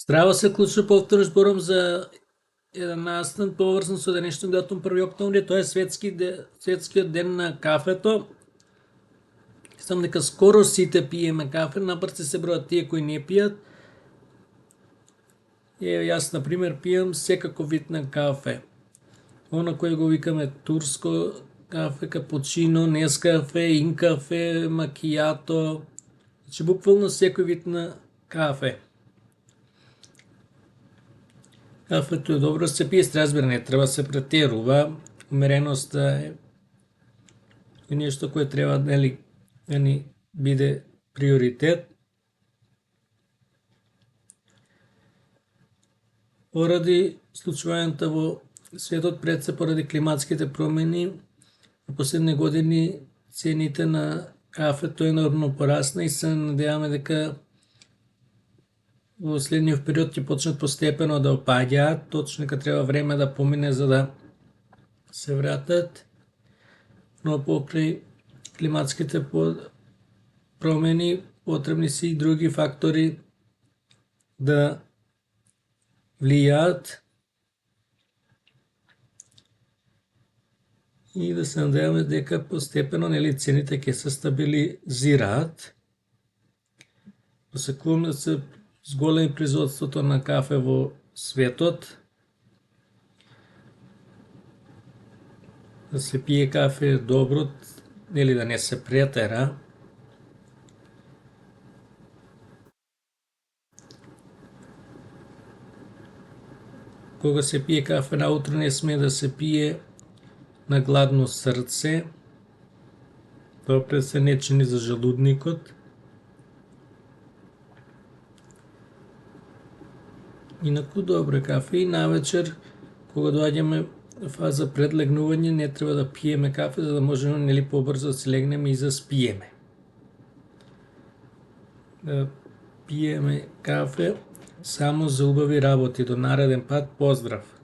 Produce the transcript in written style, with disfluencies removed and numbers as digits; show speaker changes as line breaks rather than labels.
Здраво се, клучно повторно зборам за еден настан поврзан со денешниот датум 1 октомври, тоа е светскиот ден на кафето. Сам дека скоро сите пиеме кафе, напред се бројат тие кои не пијат. Јас на пример пијам секаков вид на кафе. Она кој го викаме турско кафе, капучино, нескафе, инкафе, макијато, значи буквално секој вид на кафе. Кафето е добро се пие, се разбира, не треба се претерува. Умереноста е нешто кое треба да ни биде приоритет. Поради случувањата во светот, пред се поради климатските промени, во последни години цените на кафето енормно порасна и се надеваме дека во следниот период ќе почнат постепено да опаѓаат, точно дека треба време да помине за да се вратат, но покрај климатските промени потребни се и други фактори да влијаат и да се надеваме дека постепено цените ќе се стабилизираат. Посекуваме да се зголеми производството на кафе во светот. Да се пие кафе добро, да не се претера. Кога се пие кафе наутро, не сме да се пие на гладно срце. Тоа се не чини за желудникот. Инаку добро кафе и навечер, кога доаѓаме фаза пред легнување, не треба да пиеме кафе, за да можеме побрзо да се легнеме и заспиеме. Да пиеме кафе само за убави работи. До нареден пат, поздрав!